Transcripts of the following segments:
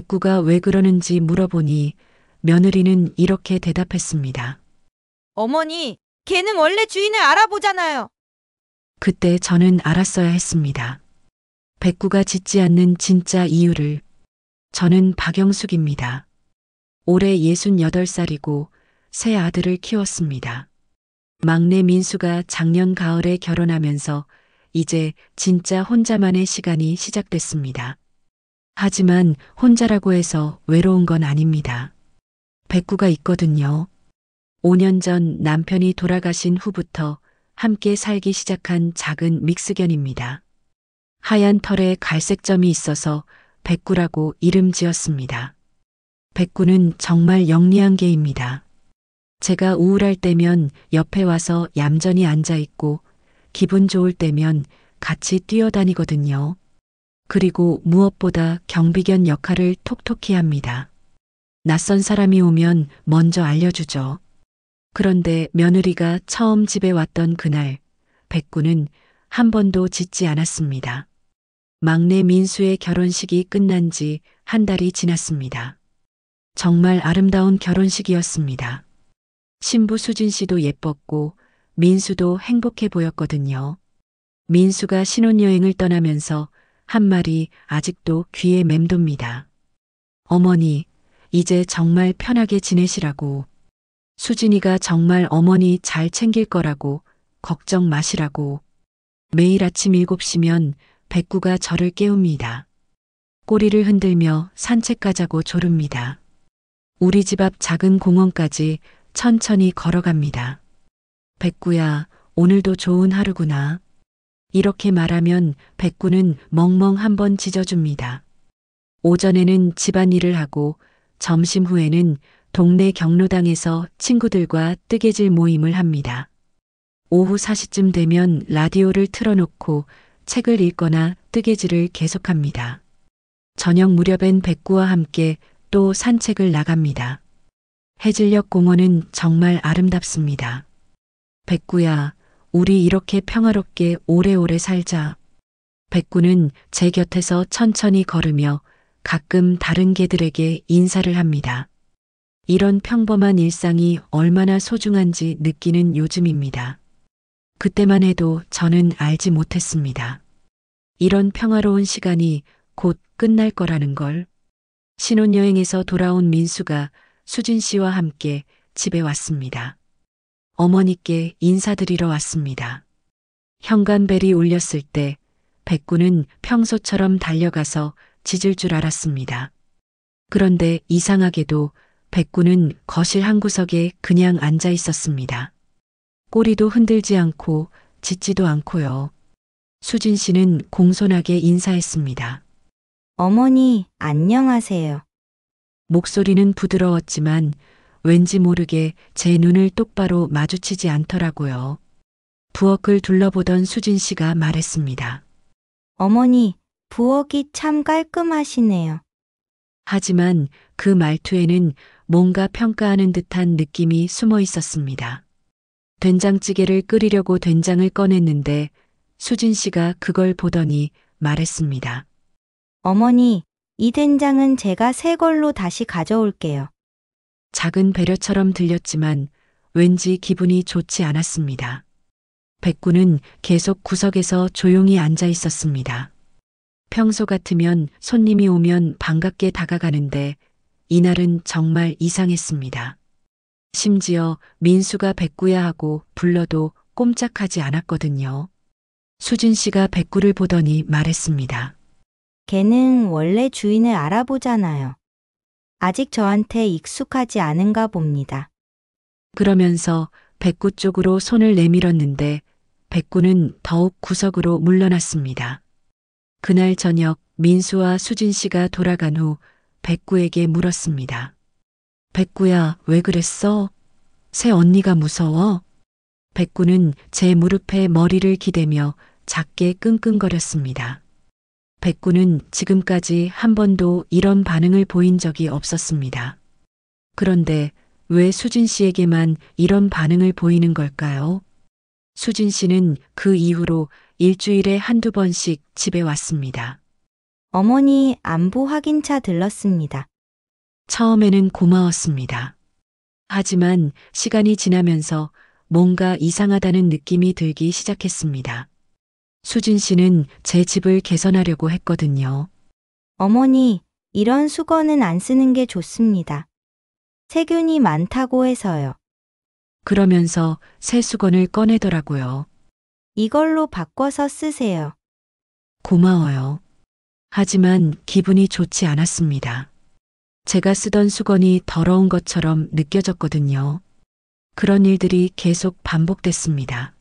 백구가 왜 그러는지 물어보니 며느리는 이렇게 대답했습니다. 어머니, 걔는 원래 주인을 알아보잖아요. 그때 저는 알았어야 했습니다. 백구가 짖지 않는 진짜 이유를. 저는 박영숙입니다. 올해 68살이고 새 아들을 키웠습니다. 막내 민수가 작년 가을에 결혼하면서 이제 진짜 혼자만의 시간이 시작됐습니다. 하지만 혼자라고 해서 외로운 건 아닙니다. 백구가 있거든요. 5년 전 남편이 돌아가신 후부터 함께 살기 시작한 작은 믹스견입니다. 하얀 털에 갈색 점이 있어서 백구라고 이름 지었습니다. 백구는 정말 영리한 개입니다. 제가 우울할 때면 옆에 와서 얌전히 앉아 있고 기분 좋을 때면 같이 뛰어다니거든요. 그리고 무엇보다 경비견 역할을 톡톡히 합니다. 낯선 사람이 오면 먼저 알려주죠. 그런데 며느리가 처음 집에 왔던 그날, 백구는 한 번도 짖지 않았습니다. 막내 민수의 결혼식이 끝난 지 한 달이 지났습니다. 정말 아름다운 결혼식이었습니다. 신부 수진 씨도 예뻤고 민수도 행복해 보였거든요. 민수가 신혼여행을 떠나면서 한 말이 아직도 귀에 맴돕니다. 어머니, 이제 정말 편하게 지내시라고. 수진이가 정말 어머니 잘 챙길 거라고, 걱정 마시라고. 매일 아침 7시면 백구가 저를 깨웁니다. 꼬리를 흔들며 산책 가자고 조릅니다. 우리 집 앞 작은 공원까지 천천히 걸어갑니다. 백구야, 오늘도 좋은 하루구나. 이렇게 말하면 백구는 멍멍 한번 짖어줍니다. 오전에는 집안일을 하고 점심 후에는 동네 경로당에서 친구들과 뜨개질 모임을 합니다. 오후 4시쯤 되면 라디오를 틀어놓고 책을 읽거나 뜨개질을 계속합니다. 저녁 무렵엔 백구와 함께 또 산책을 나갑니다. 해질녘 공원은 정말 아름답습니다. 백구야, 우리 이렇게 평화롭게 오래오래 살자. 백구는 제 곁에서 천천히 걸으며 가끔 다른 개들에게 인사를 합니다. 이런 평범한 일상이 얼마나 소중한지 느끼는 요즘입니다. 그때만 해도 저는 알지 못했습니다. 이런 평화로운 시간이 곧 끝날 거라는 걸. 신혼여행에서 돌아온 민수가 수진 씨와 함께 집에 왔습니다. 어머니께 인사드리러 왔습니다. 현관벨이 울렸을 때 백구는 평소처럼 달려가서 짖을 줄 알았습니다. 그런데 이상하게도 백구는 거실 한 구석에 그냥 앉아 있었습니다. 꼬리도 흔들지 않고 짖지도 않고요. 수진 씨는 공손하게 인사했습니다. 어머니, 안녕하세요. 목소리는 부드러웠지만 왠지 모르게 제 눈을 똑바로 마주치지 않더라고요. 부엌을 둘러보던 수진 씨가 말했습니다. 어머니, 부엌이 참 깔끔하시네요. 하지만 그 말투에는 뭔가 평가하는 듯한 느낌이 숨어 있었습니다. 된장찌개를 끓이려고 된장을 꺼냈는데 수진 씨가 그걸 보더니 말했습니다. 어머니, 이 된장은 제가 새 걸로 다시 가져올게요. 작은 배려처럼 들렸지만 왠지 기분이 좋지 않았습니다. 백구는 계속 구석에서 조용히 앉아 있었습니다. 평소 같으면 손님이 오면 반갑게 다가가는데 이날은 정말 이상했습니다. 심지어 민수가 백구야 하고 불러도 꼼짝하지 않았거든요. 수진 씨가 백구를 보더니 말했습니다. 걔는 원래 주인을 알아보잖아요. 아직 저한테 익숙하지 않은가 봅니다. 그러면서 백구 쪽으로 손을 내밀었는데 백구는 더욱 구석으로 물러났습니다. 그날 저녁 민수와 수진 씨가 돌아간 후 백구에게 물었습니다. 백구야, 왜 그랬어? 새 언니가 무서워? 백구는 제 무릎에 머리를 기대며 작게 끙끙거렸습니다. 백구는 지금까지 한 번도 이런 반응을 보인 적이 없었습니다. 그런데 왜 수진 씨에게만 이런 반응을 보이는 걸까요? 수진 씨는 그 이후로 일주일에 한두 번씩 집에 왔습니다. 어머니 안부 확인차 들렀습니다. 처음에는 고마웠습니다. 하지만 시간이 지나면서 뭔가 이상하다는 느낌이 들기 시작했습니다. 수진 씨는 제 집을 개선하려고 했거든요. 어머니, 이런 수건은 안 쓰는 게 좋습니다. 세균이 많다고 해서요. 그러면서 새 수건을 꺼내더라고요. 이걸로 바꿔서 쓰세요. 고마워요. 하지만 기분이 좋지 않았습니다. 제가 쓰던 수건이 더러운 것처럼 느껴졌거든요. 그런 일들이 계속 반복됐습니다.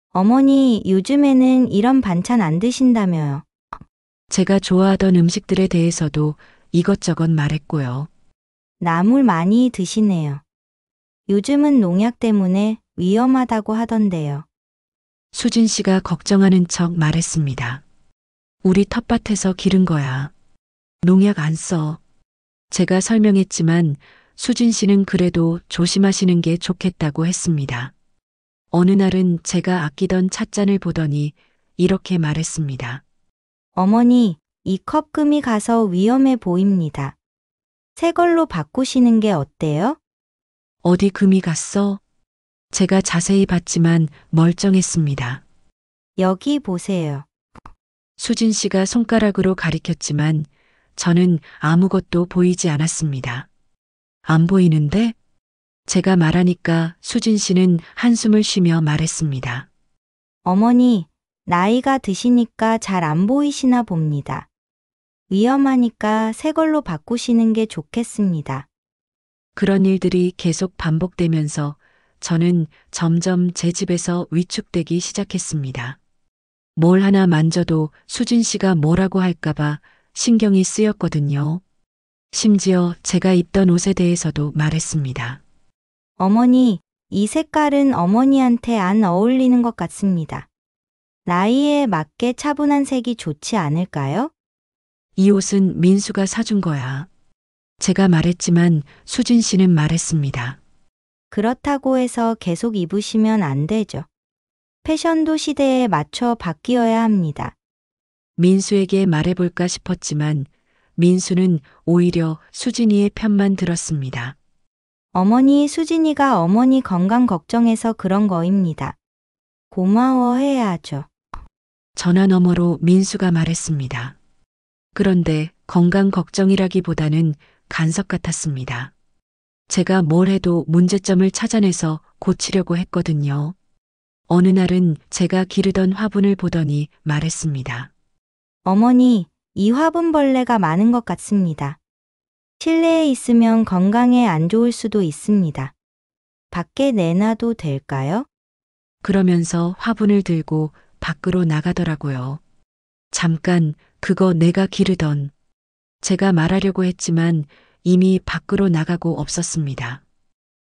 어머니, 요즘에는 이런 반찬 안 드신다며요. 제가 좋아하던 음식들에 대해서도 이것저것 말했고요. 나물 많이 드시네요. 요즘은 농약 때문에 위험하다고 하던데요. 수진 씨가 걱정하는 척 말했습니다. 우리 텃밭에서 기른 거야. 농약 안 써. 제가 설명했지만 수진 씨는 그래도 조심하시는 게 좋겠다고 했습니다. 어느 날은 제가 아끼던 찻잔을 보더니 이렇게 말했습니다. 어머니, 이 컵 금이 가서 위험해 보입니다. 새 걸로 바꾸시는 게 어때요? 어디 금이 갔어? 제가 자세히 봤지만 멀쩡했습니다. 여기 보세요. 수진 씨가 손가락으로 가리켰지만 저는 아무것도 보이지 않았습니다. 안 보이는데? 제가 말하니까 수진 씨는 한숨을 쉬며 말했습니다. 어머니, 나이가 드시니까 잘 안 보이시나 봅니다. 위험하니까 새 걸로 바꾸시는 게 좋겠습니다. 그런 일들이 계속 반복되면서 저는 점점 제 집에서 위축되기 시작했습니다. 뭘 하나 만져도 수진 씨가 뭐라고 할까봐 신경이 쓰였거든요. 심지어 제가 입던 옷에 대해서도 말했습니다. 어머니, 이 색깔은 어머니한테 안 어울리는 것 같습니다. 나이에 맞게 차분한 색이 좋지 않을까요? 이 옷은 민수가 사준 거야. 제가 말했지만 수진 씨는 말했습니다. 그렇다고 해서 계속 입으시면 안 되죠. 패션도 시대에 맞춰 바뀌어야 합니다. 민수에게 말해볼까 싶었지만 민수는 오히려 수진이의 편만 들었습니다. 어머니 수진이가 어머니 건강 걱정해서 그런 거입니다. 고마워해야죠. 전화 너머로 민수가 말했습니다. 그런데 건강 걱정이라기보다는 간섭 같았습니다. 제가 뭘 해도 문제점을 찾아내서 고치려고 했거든요. 어느 날은 제가 기르던 화분을 보더니 말했습니다. 어머니, 이 화분벌레가 많은 것 같습니다. 실내에 있으면 건강에 안 좋을 수도 있습니다. 밖에 내놔도 될까요? 그러면서 화분을 들고 밖으로 나가더라고요. 잠깐 그거 내가 기르던. 제가 말하려고 했지만 이미 밖으로 나가고 없었습니다.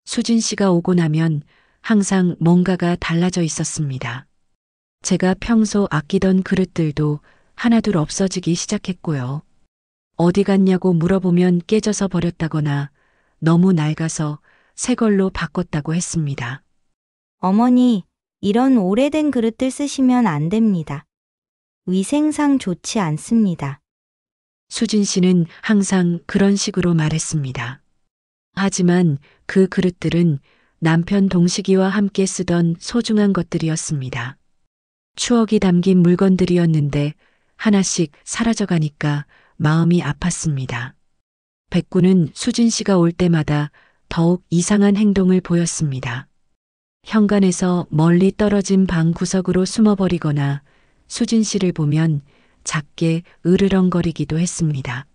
수진 씨가 오고 나면 항상 뭔가가 달라져 있었습니다. 제가 평소 아끼던 그릇들도 하나둘 없어지기 시작했고요. 어디 갔냐고 물어보면 깨져서 버렸다거나 너무 낡아서 새 걸로 바꿨다고 했습니다. 어머니, 이런 오래된 그릇들 쓰시면 안 됩니다. 위생상 좋지 않습니다. 수진 씨는 항상 그런 식으로 말했습니다. 하지만 그 그릇들은 남편 동식이와 함께 쓰던 소중한 것들이었습니다. 추억이 담긴 물건들이었는데 하나씩 사라져가니까 마음이 아팠습니다. 백구는 수진 씨가 올 때마다 더욱 이상한 행동을 보였습니다. 현관에서 멀리 떨어진 방 구석으로 숨어버리거나 수진 씨를 보면 작게 으르렁거리기도 했습니다.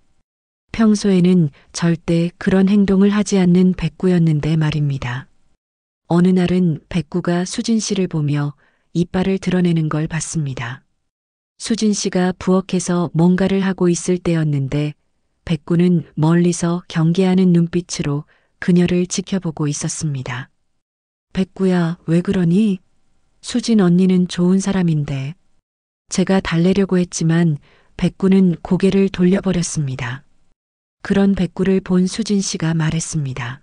평소에는 절대 그런 행동을 하지 않는 백구였는데 말입니다. 어느 날은 백구가 수진 씨를 보며 이빨을 드러내는 걸 봤습니다. 수진 씨가 부엌에서 뭔가를 하고 있을 때였는데 백구는 멀리서 경계하는 눈빛으로 그녀를 지켜보고 있었습니다. 백구야, 왜 그러니? 수진 언니는 좋은 사람인데. 제가 달래려고 했지만 백구는 고개를 돌려버렸습니다. 그런 백구를 본 수진 씨가 말했습니다.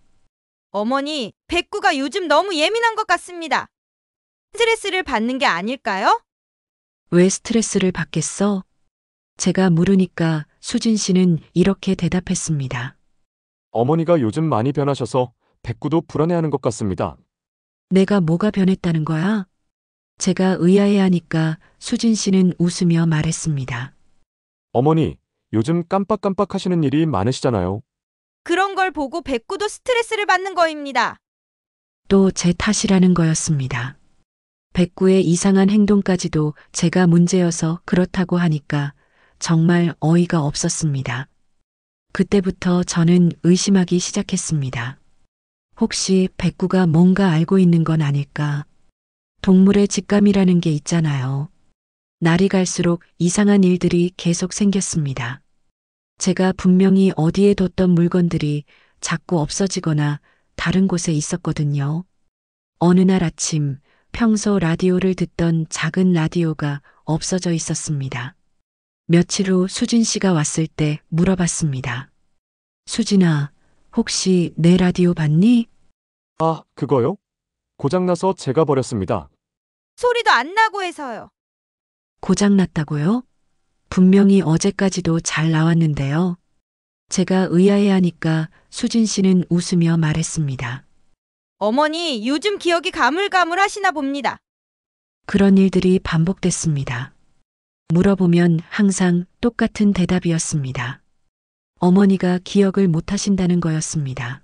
어머니, 백구가 요즘 너무 예민한 것 같습니다. 스트레스를 받는 게 아닐까요? 왜 스트레스를 받겠어? 제가 물으니까 수진 씨는 이렇게 대답했습니다. 어머니가 요즘 많이 변하셔서 백구도 불안해하는 것 같습니다. 내가 뭐가 변했다는 거야? 제가 의아해하니까 수진 씨는 웃으며 말했습니다. 어머니, 요즘 깜빡깜빡 하시는 일이 많으시잖아요. 그런 걸 보고 백구도 스트레스를 받는 거입니다. 또 제 탓이라는 거였습니다. 백구의 이상한 행동까지도 제가 문제여서 그렇다고 하니까 정말 어이가 없었습니다. 그때부터 저는 의심하기 시작했습니다. 혹시 백구가 뭔가 알고 있는 건 아닐까? 동물의 직감이라는 게 있잖아요. 날이 갈수록 이상한 일들이 계속 생겼습니다. 제가 분명히 어디에 뒀던 물건들이 자꾸 없어지거나 다른 곳에 있었거든요. 어느 날 아침 평소 라디오를 듣던 작은 라디오가 없어져 있었습니다. 며칠 후 수진 씨가 왔을 때 물어봤습니다. 수진아, 혹시 내 라디오 봤니? 아, 그거요? 고장나서 제가 버렸습니다. 소리도 안 나고 해서요. 고장났다고요? 분명히 어제까지도 잘 나왔는데요. 제가 의아해하니까 수진 씨는 웃으며 말했습니다. 어머니, 요즘 기억이 가물가물하시나 봅니다. 그런 일들이 반복됐습니다. 물어보면 항상 똑같은 대답이었습니다. 어머니가 기억을 못 하신다는 거였습니다.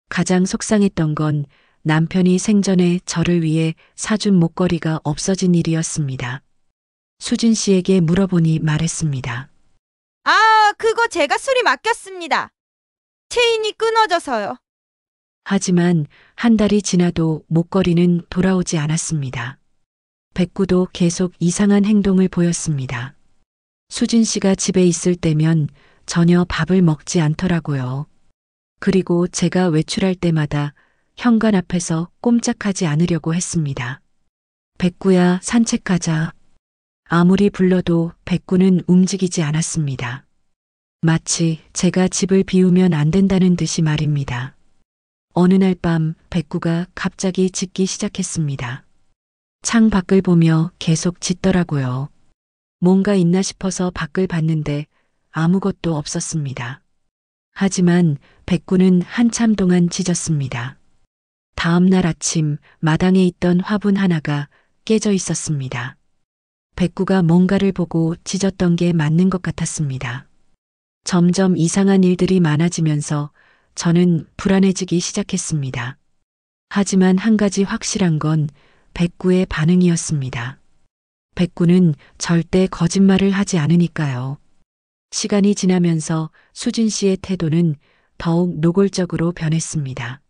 가장 속상했던 건 남편이 생전에 저를 위해 사준 목걸이가 없어진 일이었습니다. 수진 씨에게 물어보니 말했습니다. 아, 그거 제가 수리 맡겼습니다. 체인이 끊어져서요. 하지만 한 달이 지나도 목걸이는 돌아오지 않았습니다. 백구도 계속 이상한 행동을 보였습니다. 수진 씨가 집에 있을 때면 전혀 밥을 먹지 않더라고요. 그리고 제가 외출할 때마다 현관 앞에서 꼼짝하지 않으려고 했습니다. 백구야, 산책하자. 아무리 불러도 백구는 움직이지 않았습니다. 마치 제가 집을 비우면 안 된다는 듯이 말입니다. 어느 날 밤 백구가 갑자기 짖기 시작했습니다. 창 밖을 보며 계속 짖더라고요. 뭔가 있나 싶어서 밖을 봤는데 아무것도 없었습니다. 하지만 백구는 한참 동안 짖었습니다. 다음 날 아침 마당에 있던 화분 하나가 깨져 있었습니다. 백구가 뭔가를 보고 짖었던 게 맞는 것 같았습니다. 점점 이상한 일들이 많아지면서 저는 불안해지기 시작했습니다. 하지만 한 가지 확실한 건 백구의 반응이었습니다. 백구는 절대 거짓말을 하지 않으니까요. 시간이 지나면서 수진 씨의 태도는 더욱 노골적으로 변했습니다.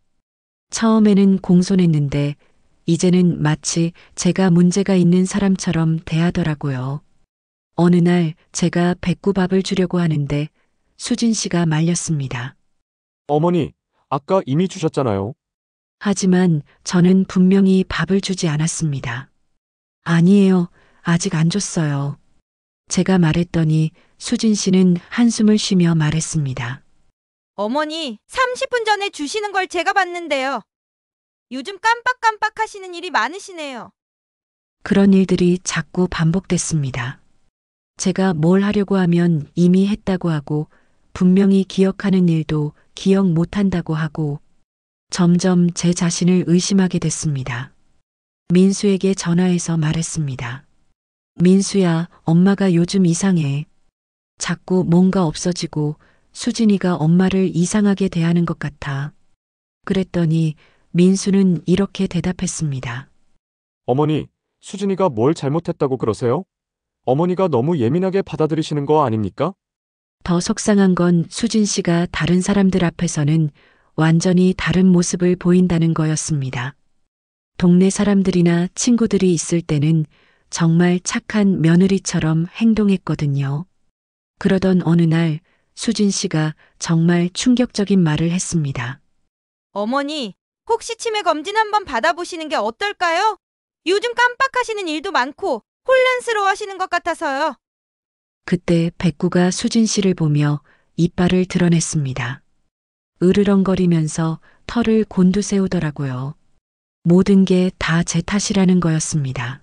처음에는 공손했는데 이제는 마치 제가 문제가 있는 사람처럼 대하더라고요. 어느 날 제가 백구밥을 주려고 하는데 수진 씨가 말렸습니다. 어머니, 아까 이미 주셨잖아요. 하지만 저는 분명히 밥을 주지 않았습니다. 아니에요. 아직 안 줬어요. 제가 말했더니 수진 씨는 한숨을 쉬며 말했습니다. 어머니, 30분 전에 주시는 걸 제가 봤는데요. 요즘 깜빡깜빡 하시는 일이 많으시네요. 그런 일들이 자꾸 반복됐습니다. 제가 뭘 하려고 하면 이미 했다고 하고 분명히 기억하는 일도 기억 못한다고 하고 점점 제 자신을 의심하게 됐습니다. 민수에게 전화해서 말했습니다. 민수야, 엄마가 요즘 이상해. 자꾸 뭔가 없어지고 수진이가 엄마를 이상하게 대하는 것 같아. 그랬더니 민수는 이렇게 대답했습니다. 어머니, 수진이가 뭘 잘못했다고 그러세요? 어머니가 너무 예민하게 받아들이시는 거 아닙니까? 더 속상한 건 수진 씨가 다른 사람들 앞에서는 완전히 다른 모습을 보인다는 거였습니다. 동네 사람들이나 친구들이 있을 때는 정말 착한 며느리처럼 행동했거든요. 그러던 어느 날 수진 씨가 정말 충격적인 말을 했습니다. 어머니, 혹시 치매 검진 한번 받아보시는 게 어떨까요? 요즘 깜빡하시는 일도 많고 혼란스러워 하시는 것 같아서요. 그때 백구가 수진 씨를 보며 이빨을 드러냈습니다. 으르렁거리면서 털을 곤두세우더라고요. 모든 게 다 제 탓이라는 거였습니다.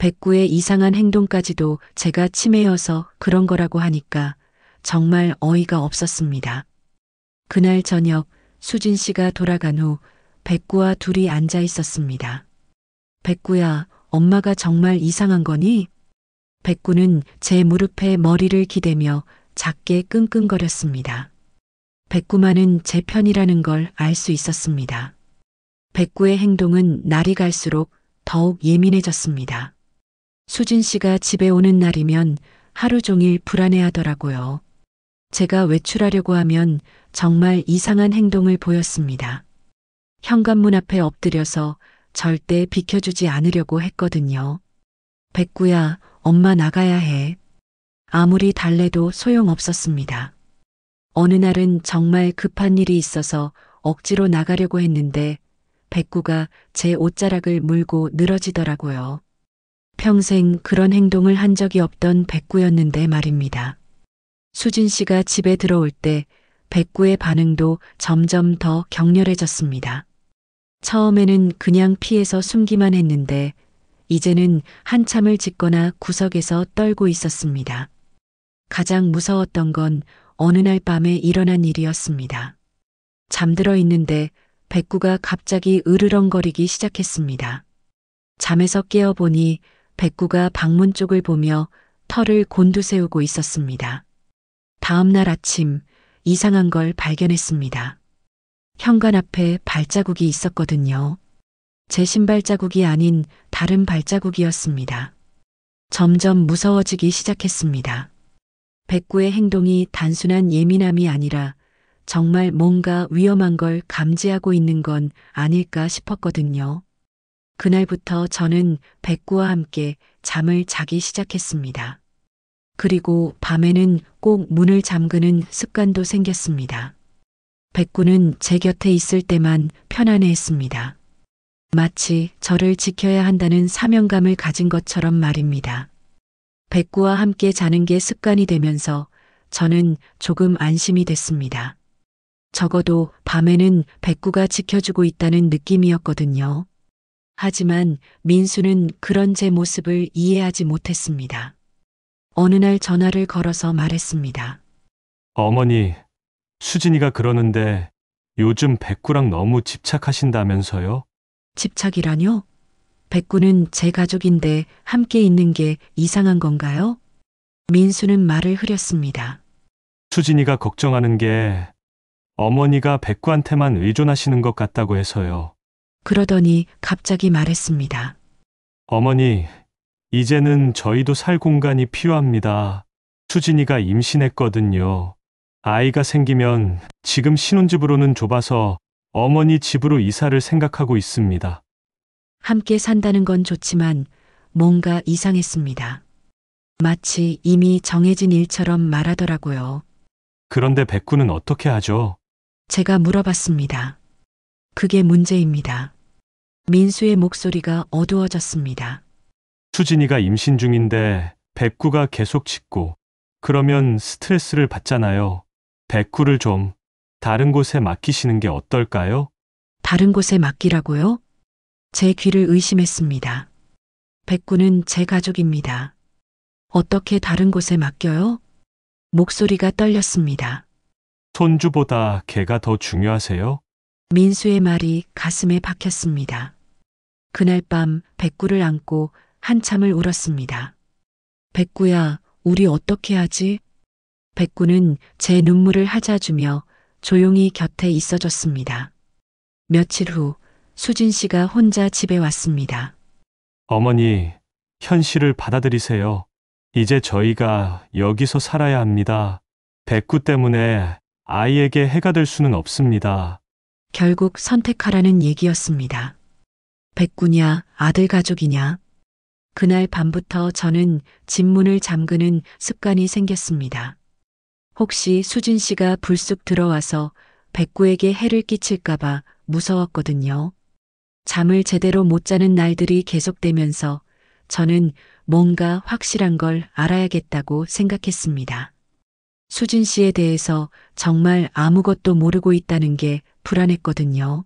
백구의 이상한 행동까지도 제가 치매여서 그런 거라고 하니까 정말 어이가 없었습니다. 그날 저녁 수진 씨가 돌아간 후 백구와 둘이 앉아 있었습니다. 백구야, 엄마가 정말 이상한 거니? 백구는 제 무릎에 머리를 기대며 작게 끙끙거렸습니다. 백구만은 제 편이라는 걸 알 수 있었습니다. 백구의 행동은 날이 갈수록 더욱 예민해졌습니다. 수진 씨가 집에 오는 날이면 하루 종일 불안해하더라고요. 제가 외출하려고 하면 정말 이상한 행동을 보였습니다. 현관문 앞에 엎드려서 절대 비켜주지 않으려고 했거든요. 백구야, 엄마 나가야 해. 아무리 달래도 소용없었습니다. 어느 날은 정말 급한 일이 있어서 억지로 나가려고 했는데 백구가 제 옷자락을 물고 늘어지더라고요. 평생 그런 행동을 한 적이 없던 백구였는데 말입니다. 수진 씨가 집에 들어올 때 백구의 반응도 점점 더 격렬해졌습니다. 처음에는 그냥 피해서 숨기만 했는데 이제는 한참을 짓거나 구석에서 떨고 있었습니다. 가장 무서웠던 건 어느 날 밤에 일어난 일이었습니다. 잠들어 있는데 백구가 갑자기 으르렁거리기 시작했습니다. 잠에서 깨어보니 백구가 방문 쪽을 보며 털을 곤두세우고 있었습니다. 다음 날 아침 이상한 걸 발견했습니다. 현관 앞에 발자국이 있었거든요. 제 신발 자국이 아닌 다른 발자국이었습니다. 점점 무서워지기 시작했습니다. 백구의 행동이 단순한 예민함이 아니라 정말 뭔가 위험한 걸 감지하고 있는 건 아닐까 싶었거든요. 그날부터 저는 백구와 함께 잠을 자기 시작했습니다. 그리고 밤에는 꼭 문을 잠그는 습관도 생겼습니다. 백구는 제 곁에 있을 때만 편안해했습니다. 마치 저를 지켜야 한다는 사명감을 가진 것처럼 말입니다. 백구와 함께 자는 게 습관이 되면서 저는 조금 안심이 됐습니다. 적어도 밤에는 백구가 지켜주고 있다는 느낌이었거든요. 하지만 민수는 그런 제 모습을 이해하지 못했습니다. 어느 날 전화를 걸어서 말했습니다. 어머니, 수진이가 그러는데 요즘 백구랑 너무 집착하신다면서요? 집착이라뇨? 백구는 제 가족인데 함께 있는 게 이상한 건가요? 민수는 말을 흐렸습니다. 수진이가 걱정하는 게 어머니가 백구한테만 의존하시는 것 같다고 해서요. 그러더니 갑자기 말했습니다. 어머니, 이제는 저희도 살 공간이 필요합니다. 수진이가 임신했거든요. 아이가 생기면 지금 신혼집으로는 좁아서 어머니 집으로 이사를 생각하고 있습니다. 함께 산다는 건 좋지만 뭔가 이상했습니다. 마치 이미 정해진 일처럼 말하더라고요. 그런데 백구는 어떻게 하죠? 제가 물어봤습니다. 그게 문제입니다. 민수의 목소리가 어두워졌습니다. 수진이가 임신 중인데 백구가 계속 짖고 그러면 스트레스를 받잖아요. 백구를 좀 다른 곳에 맡기시는 게 어떨까요? 다른 곳에 맡기라고요? 제 귀를 의심했습니다. 백구는 제 가족입니다. 어떻게 다른 곳에 맡겨요? 목소리가 떨렸습니다. 손주보다 걔가 더 중요하세요? 민수의 말이 가슴에 박혔습니다. 그날 밤 백구를 안고 한참을 울었습니다. 백구야, 우리 어떻게 하지? 백구는 제 눈물을 하자주며 조용히 곁에 있어줬습니다. 며칠 후 수진 씨가 혼자 집에 왔습니다. 어머니, 현실을 받아들이세요. 이제 저희가 여기서 살아야 합니다. 백구 때문에 아이에게 해가 될 수는 없습니다. 결국 선택하라는 얘기였습니다. 백구냐, 아들 가족이냐. 그날 밤부터 저는 집 문을 잠그는 습관이 생겼습니다. 혹시 수진 씨가 불쑥 들어와서 백구에게 해를 끼칠까봐 무서웠거든요. 잠을 제대로 못 자는 날들이 계속되면서 저는 뭔가 확실한 걸 알아야겠다고 생각했습니다. 수진 씨에 대해서 정말 아무것도 모르고 있다는 게 불안했거든요.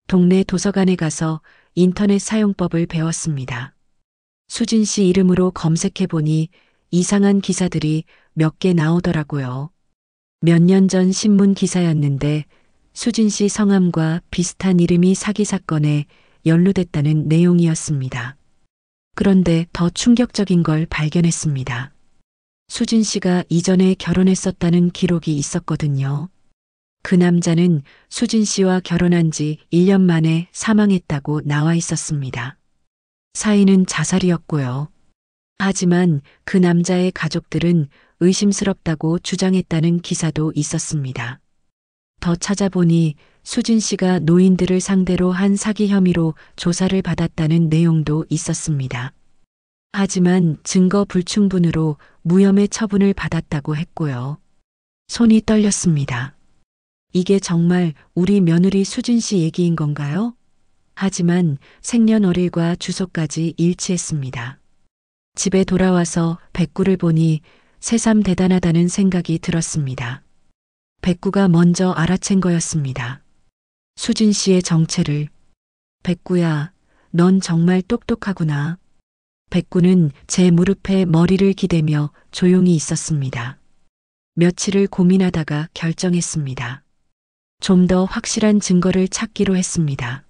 동네 도서관에 가서 인터넷 사용법을 배웠습니다. 수진 씨 이름으로 검색해보니 이상한 기사들이 몇 개 나오더라고요. 몇 년 전 신문 기사였는데 수진 씨 성함과 비슷한 이름이 사기 사건에 연루됐다는 내용이었습니다. 그런데 더 충격적인 걸 발견했습니다. 수진 씨가 이전에 결혼했었다는 기록이 있었거든요. 그 남자는 수진 씨와 결혼한 지 1년 만에 사망했다고 나와 있었습니다. 사인은 자살이었고요. 하지만 그 남자의 가족들은 의심스럽다고 주장했다는 기사도 있었습니다. 더 찾아보니 수진 씨가 노인들을 상대로 한 사기 혐의로 조사를 받았다는 내용도 있었습니다. 하지만 증거 불충분으로 무혐의 처분을 받았다고 했고요. 손이 떨렸습니다. 이게 정말 우리 며느리 수진 씨 얘기인 건가요? 하지만 생년월일과 주소까지 일치했습니다. 집에 돌아와서 백구를 보니 새삼 대단하다는 생각이 들었습니다. 백구가 먼저 알아챈 거였습니다. 수진 씨의 정체를. 백구야, 넌 정말 똑똑하구나. 백구는 제 무릎에 머리를 기대며 조용히 있었습니다. 며칠을 고민하다가 결정했습니다. 좀 더 확실한 증거를 찾기로 했습니다.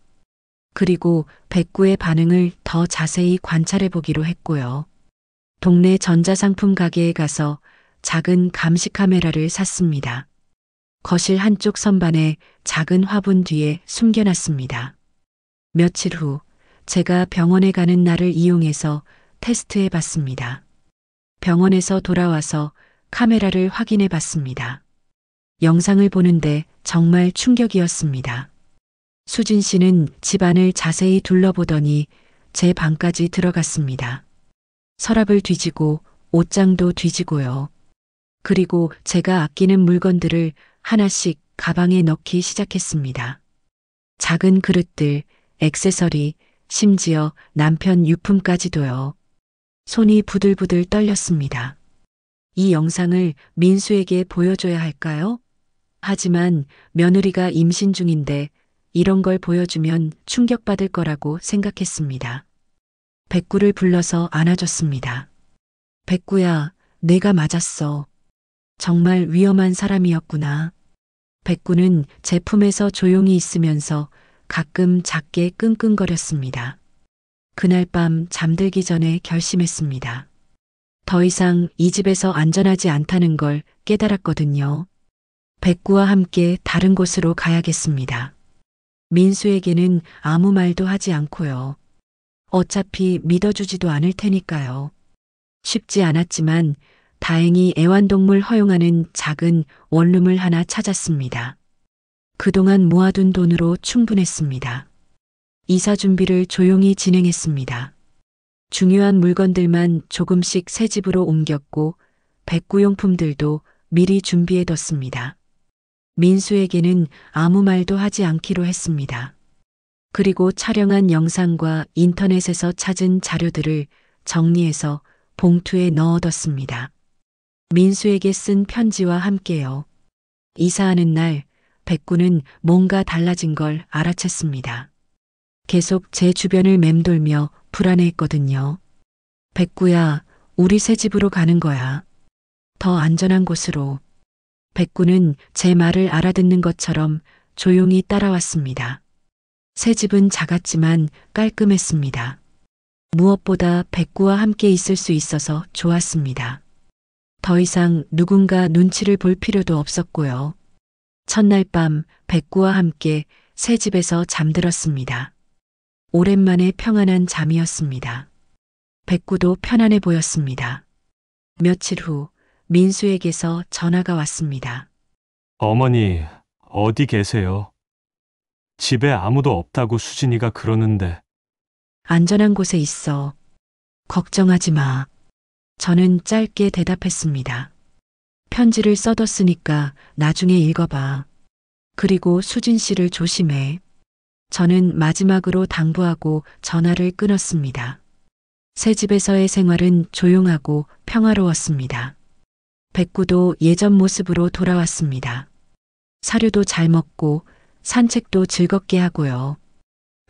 그리고 백구의 반응을 더 자세히 관찰해 보기로 했고요. 동네 전자상품 가게에 가서 작은 감시 카메라를 샀습니다. 거실 한쪽 선반에 작은 화분 뒤에 숨겨놨습니다. 며칠 후 제가 병원에 가는 날을 이용해서 테스트해 봤습니다. 병원에서 돌아와서 카메라를 확인해 봤습니다. 영상을 보는데 정말 충격이었습니다. 수진 씨는 집안을 자세히 둘러보더니 제 방까지 들어갔습니다. 서랍을 뒤지고 옷장도 뒤지고요. 그리고 제가 아끼는 물건들을 하나씩 가방에 넣기 시작했습니다. 작은 그릇들, 액세서리, 심지어 남편 유품까지도요. 손이 부들부들 떨렸습니다. 이 영상을 민수에게 보여줘야 할까요? 하지만 며느리가 임신 중인데 이런 걸 보여주면 충격받을 거라고 생각했습니다. 백구를 불러서 안아줬습니다. 백구야, 내가 맞았어. 정말 위험한 사람이었구나. 백구는 제 품에서 조용히 있으면서 가끔 작게 끙끙거렸습니다. 그날 밤 잠들기 전에 결심했습니다. 더 이상 이 집에서 안전하지 않다는 걸 깨달았거든요. 백구와 함께 다른 곳으로 가야겠습니다. 민수에게는 아무 말도 하지 않고요. 어차피 믿어주지도 않을 테니까요. 쉽지 않았지만 다행히 애완동물 허용하는 작은 원룸을 하나 찾았습니다. 그동안 모아둔 돈으로 충분했습니다. 이사 준비를 조용히 진행했습니다. 중요한 물건들만 조금씩 새 집으로 옮겼고 백구용품들도 미리 준비해뒀습니다. 민수에게는 아무 말도 하지 않기로 했습니다. 그리고 촬영한 영상과 인터넷에서 찾은 자료들을 정리해서 봉투에 넣어뒀습니다. 민수에게 쓴 편지와 함께요. 이사하는 날 백구는 뭔가 달라진 걸 알아챘습니다. 계속 제 주변을 맴돌며 불안해했거든요. 백구야, 우리 새 집으로 가는 거야. 더 안전한 곳으로. 백구는 제 말을 알아듣는 것처럼 조용히 따라왔습니다. 새 집은 작았지만 깔끔했습니다. 무엇보다 백구와 함께 있을 수 있어서 좋았습니다. 더 이상 누군가 눈치를 볼 필요도 없었고요. 첫날 밤 백구와 함께 새 집에서 잠들었습니다. 오랜만에 평안한 잠이었습니다. 백구도 편안해 보였습니다. 며칠 후 민수에게서 전화가 왔습니다. 어머니, 어디 계세요? 집에 아무도 없다고 수진이가 그러는데. 안전한 곳에 있어. 걱정하지 마. 저는 짧게 대답했습니다. 편지를 써뒀으니까 나중에 읽어봐. 그리고 수진 씨를 조심해. 저는 마지막으로 당부하고 전화를 끊었습니다. 새 집에서의 생활은 조용하고 평화로웠습니다. 백구도 예전 모습으로 돌아왔습니다. 사료도 잘 먹고 산책도 즐겁게 하고요.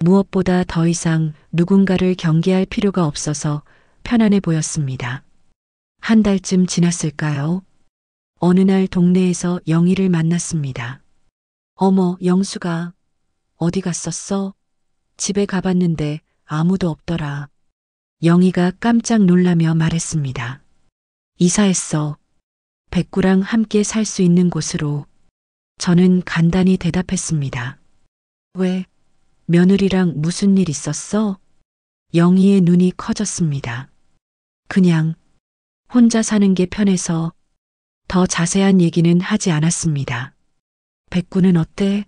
무엇보다 더 이상 누군가를 경계할 필요가 없어서 편안해 보였습니다. 한 달쯤 지났을까요? 어느 날 동네에서 영희를 만났습니다. 어머, 영수가 어디 갔었어? 집에 가봤는데 아무도 없더라. 영희가 깜짝 놀라며 말했습니다. 이사했어. 백구랑 함께 살 수 있는 곳으로. 저는 간단히 대답했습니다. 왜? 며느리랑 무슨 일 있었어? 영희의 눈이 커졌습니다. 그냥 혼자 사는 게 편해서. 더 자세한 얘기는 하지 않았습니다. 백구는 어때?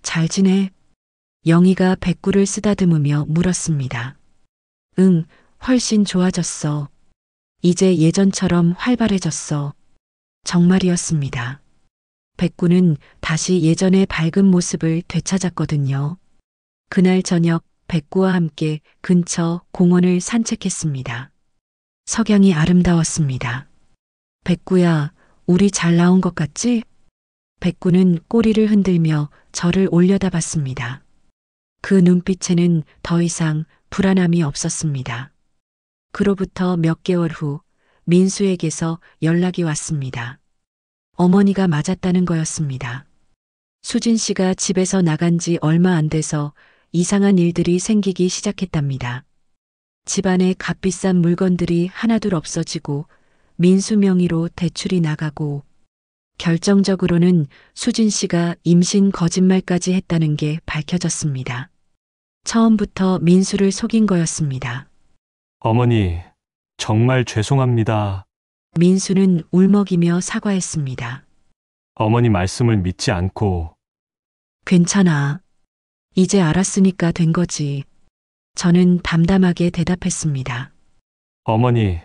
잘 지내? 영희가 백구를 쓰다듬으며 물었습니다. 응, 훨씬 좋아졌어. 이제 예전처럼 활발해졌어. 정말이었습니다. 백구는 다시 예전의 밝은 모습을 되찾았거든요. 그날 저녁 백구와 함께 근처 공원을 산책했습니다. 석양이 아름다웠습니다. 백구야, 우리 잘 나온 것 같지? 백구는 꼬리를 흔들며 저를 올려다봤습니다. 그 눈빛에는 더 이상 불안함이 없었습니다. 그로부터 몇 개월 후 민수에게서 연락이 왔습니다. 어머니가 맞았다는 거였습니다. 수진 씨가 집에서 나간 지 얼마 안 돼서 이상한 일들이 생기기 시작했답니다. 집안에 값비싼 물건들이 하나둘 없어지고 민수 명의로 대출이 나가고 결정적으로는 수진 씨가 임신 거짓말까지 했다는 게 밝혀졌습니다. 처음부터 민수를 속인 거였습니다. 어머니, 정말 죄송합니다. 민수는 울먹이며 사과했습니다. 어머니 말씀을 믿지 않고. 괜찮아. 이제 알았으니까 된 거지. 저는 담담하게 대답했습니다. 어머니,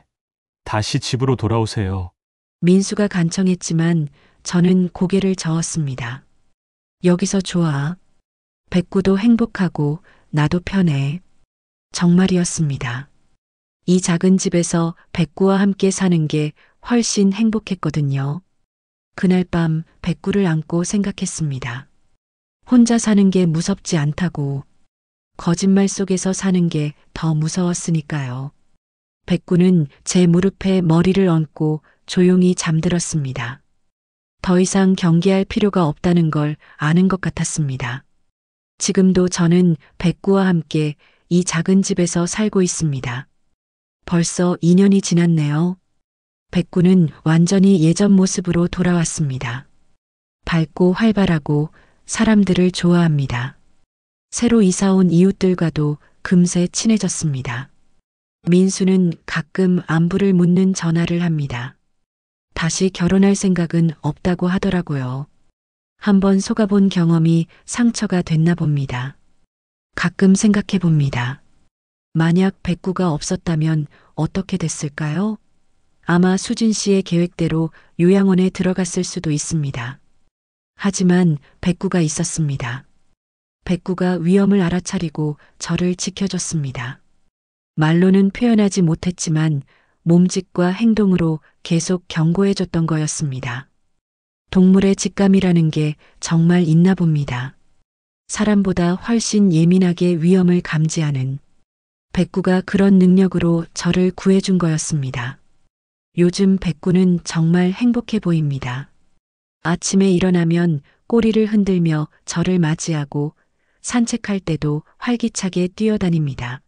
다시 집으로 돌아오세요. 민수가 간청했지만 저는 고개를 저었습니다. 여기서 좋아. 백구도 행복하고 나도 편해. 정말이었습니다. 이 작은 집에서 백구와 함께 사는 게 훨씬 행복했거든요. 그날 밤 백구를 안고 생각했습니다. 혼자 사는 게 무섭지 않다고. 거짓말 속에서 사는 게 더 무서웠으니까요. 백구는 제 무릎에 머리를 얹고 조용히 잠들었습니다. 더 이상 경계할 필요가 없다는 걸 아는 것 같았습니다. 지금도 저는 백구와 함께 이 작은 집에서 살고 있습니다. 벌써 2년이 지났네요. 백구는 완전히 예전 모습으로 돌아왔습니다. 밝고 활발하고 사람들을 좋아합니다. 새로 이사 온 이웃들과도 금세 친해졌습니다. 민수는 가끔 안부를 묻는 전화를 합니다. 다시 결혼할 생각은 없다고 하더라고요. 한번 속아본 경험이 상처가 됐나 봅니다. 가끔 생각해 봅니다. 만약 백구가 없었다면 어떻게 됐을까요? 아마 수진 씨의 계획대로 요양원에 들어갔을 수도 있습니다. 하지만 백구가 있었습니다. 백구가 위험을 알아차리고 저를 지켜줬습니다. 말로는 표현하지 못했지만 몸짓과 행동으로 계속 경고해줬던 거였습니다. 동물의 직감이라는 게 정말 있나 봅니다. 사람보다 훨씬 예민하게 위험을 감지하는 백구가 그런 능력으로 저를 구해준 거였습니다. 요즘 백구는 정말 행복해 보입니다. 아침에 일어나면 꼬리를 흔들며 저를 맞이하고 산책할 때도 활기차게 뛰어다닙니다.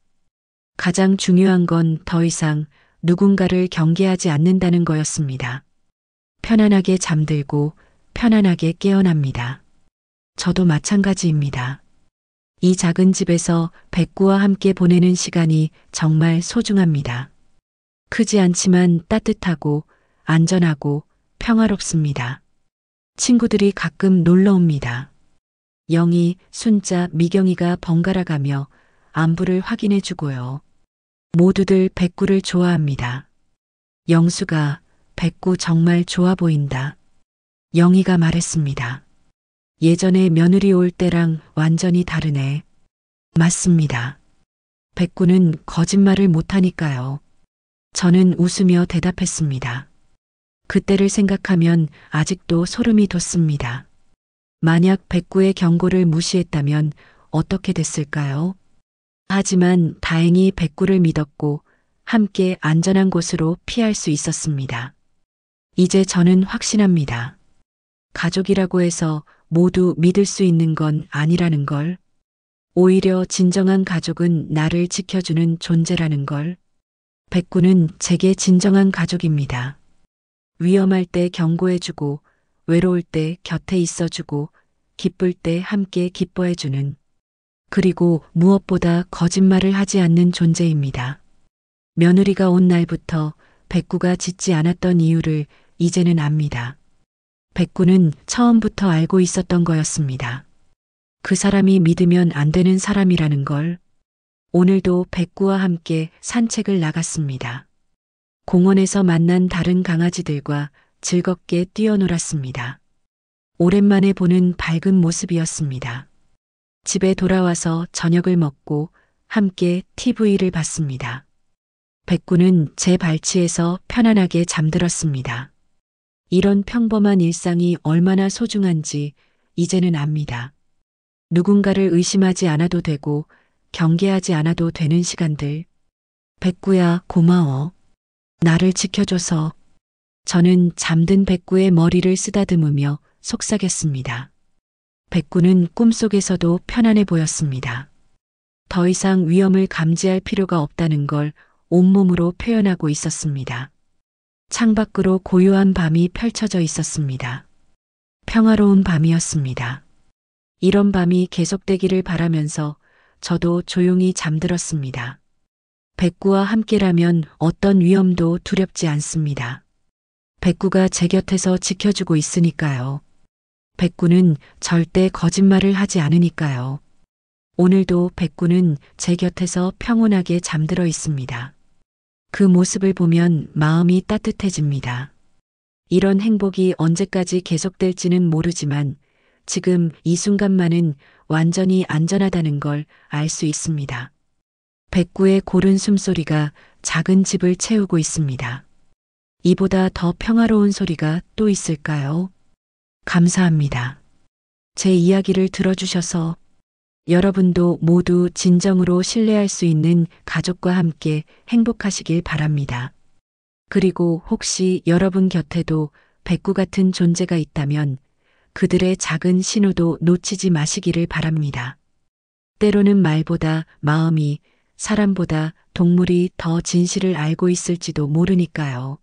가장 중요한 건 더 이상 누군가를 경계하지 않는다는 거였습니다. 편안하게 잠들고 편안하게 깨어납니다. 저도 마찬가지입니다. 이 작은 집에서 백구와 함께 보내는 시간이 정말 소중합니다. 크지 않지만 따뜻하고 안전하고 평화롭습니다. 친구들이 가끔 놀러 옵니다. 영희, 순자, 미경이가 번갈아 가며 안부를 확인해 주고요. 모두들 백구를 좋아합니다. 영수가 백구 정말 좋아 보인다. 영희가 말했습니다. 예전에 며느리 올 때랑 완전히 다르네. 맞습니다. 백구는 거짓말을 못하니까요. 저는 웃으며 대답했습니다. 그때를 생각하면 아직도 소름이 돋습니다. 만약 백구의 경고를 무시했다면 어떻게 됐을까요? 하지만 다행히 백구를 믿었고 함께 안전한 곳으로 피할 수 있었습니다. 이제 저는 확신합니다. 가족이라고 해서 모두 믿을 수 있는 건 아니라는 걸. 오히려 진정한 가족은 나를 지켜주는 존재라는 걸. 백구는 제게 진정한 가족입니다. 위험할 때 경고해주고, 외로울 때 곁에 있어주고, 기쁠 때 함께 기뻐해주는, 그리고 무엇보다 거짓말을 하지 않는 존재입니다. 며느리가 온 날부터 백구가 짖지 않았던 이유를 이제는 압니다. 백구는 처음부터 알고 있었던 거였습니다. 그 사람이 믿으면 안 되는 사람이라는 걸. 오늘도 백구와 함께 산책을 나갔습니다. 공원에서 만난 다른 강아지들과 즐겁게 뛰어놀았습니다. 오랜만에 보는 밝은 모습이었습니다. 집에 돌아와서 저녁을 먹고 함께 TV를 봤습니다. 백구는 제 발치에서 편안하게 잠들었습니다. 이런 평범한 일상이 얼마나 소중한지 이제는 압니다. 누군가를 의심하지 않아도 되고 경계하지 않아도 되는 시간들. 백구야, 고마워. 나를 지켜줘서. 저는 잠든 백구의 머리를 쓰다듬으며 속삭였습니다. 백구는 꿈속에서도 편안해 보였습니다. 더 이상 위험을 감지할 필요가 없다는 걸 온몸으로 표현하고 있었습니다. 창밖으로 고요한 밤이 펼쳐져 있었습니다. 평화로운 밤이었습니다. 이런 밤이 계속되기를 바라면서 저도 조용히 잠들었습니다. 백구와 함께라면 어떤 위험도 두렵지 않습니다. 백구가 제 곁에서 지켜주고 있으니까요. 백구는 절대 거짓말을 하지 않으니까요. 오늘도 백구는 제 곁에서 평온하게 잠들어 있습니다. 그 모습을 보면 마음이 따뜻해집니다. 이런 행복이 언제까지 계속될지는 모르지만 지금 이 순간만은 완전히 안전하다는 걸 알 수 있습니다. 백구의 고른 숨소리가 작은 집을 채우고 있습니다. 이보다 더 평화로운 소리가 또 있을까요? 감사합니다. 제 이야기를 들어주셔서. 여러분도 모두 진정으로 신뢰할 수 있는 가족과 함께 행복하시길 바랍니다. 그리고 혹시 여러분 곁에도 백구 같은 존재가 있다면 그들의 작은 신호도 놓치지 마시기를 바랍니다. 때로는 말보다 마음이, 사람보다 동물이 더 진실을 알고 있을지도 모르니까요.